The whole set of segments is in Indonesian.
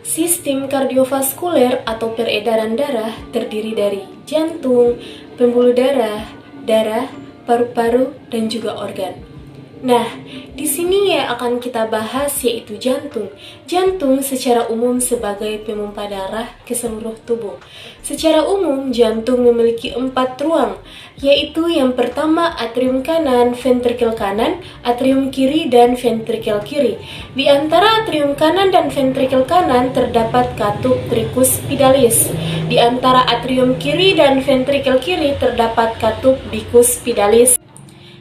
Sistem kardiovaskuler atau peredaran darah terdiri dari jantung, pembuluh darah, paru-paru, dan juga organ. Nah, di sini yang akan kita bahas yaitu jantung. Jantung secara umum sebagai pemompa darah ke seluruh tubuh. Secara umum, jantung memiliki 4 ruang, yaitu yang pertama atrium kanan, ventrikel kanan, atrium kiri, dan ventrikel kiri. Di antara atrium kanan dan ventrikel kanan terdapat katup tricuspidalis. Di antara atrium kiri dan ventrikel kiri terdapat katup bicuspidalis.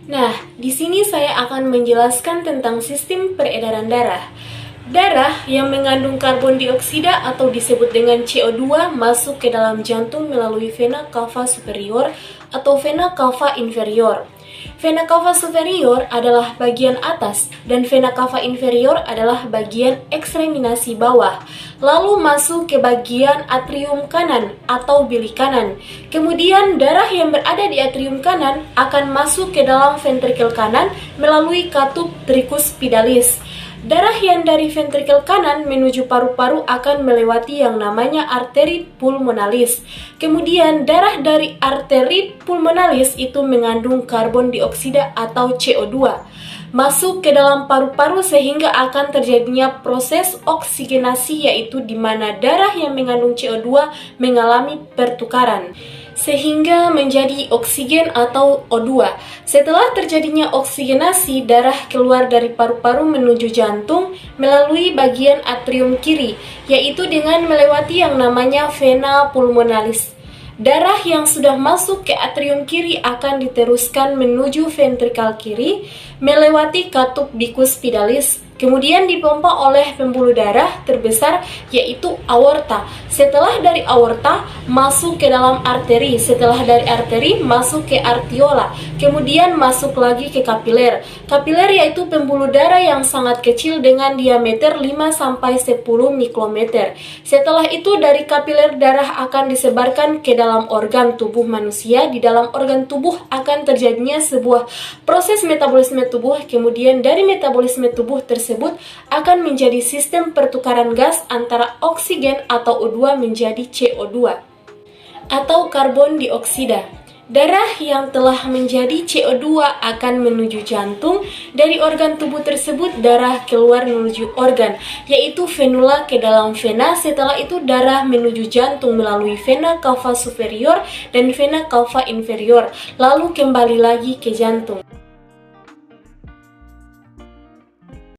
Nah, di sini saya akan menjelaskan tentang sistem peredaran darah. Darah yang mengandung karbon dioksida atau disebut dengan CO2 masuk ke dalam jantung melalui vena cava superior atau vena cava inferior. Vena cava superior adalah bagian atas dan vena cava inferior adalah bagian ekstreminasi bawah. Lalu masuk ke bagian atrium kanan atau bilik kanan. Kemudian darah yang berada di atrium kanan akan masuk ke dalam ventrikel kanan melalui katup tricuspidalis. Darah yang dari ventrikel kanan menuju paru-paru akan melewati yang namanya arteri pulmonalis. Kemudian darah dari arteri pulmonalis itu mengandung karbon dioksida atau CO2. Masuk ke dalam paru-paru sehingga akan terjadinya proses oksigenasi, yaitu di mana darah yang mengandung CO2 mengalami pertukaran sehingga menjadi oksigen atau O2. Setelah terjadinya oksigenasi, darah keluar dari paru-paru menuju jantung melalui bagian atrium kiri, yaitu dengan melewati yang namanya vena pulmonalis. Darah yang sudah masuk ke atrium kiri akan diteruskan menuju ventrikel kiri, melewati katup bicuspidalis, kemudian dipompa oleh pembuluh darah terbesar yaitu aorta. Setelah dari aorta masuk ke dalam arteri, setelah dari arteri masuk ke arteriola, kemudian masuk lagi ke kapiler. Kapiler yaitu pembuluh darah yang sangat kecil dengan diameter 5-10 mikrometer. Setelah itu dari kapiler darah akan disebarkan ke dalam organ tubuh manusia. Di dalam organ tubuh akan terjadinya sebuah proses metabolisme tubuh, kemudian dari metabolisme tubuh tersebut akan menjadi sistem pertukaran gas antara oksigen atau O2 menjadi CO2 atau karbon dioksida. Darah yang telah menjadi CO2 akan menuju jantung. Dari organ tubuh tersebut darah keluar menuju organ, yaitu venula ke dalam vena. Setelah itu darah menuju jantung melalui vena cava superior dan vena cava inferior, lalu kembali lagi ke jantung.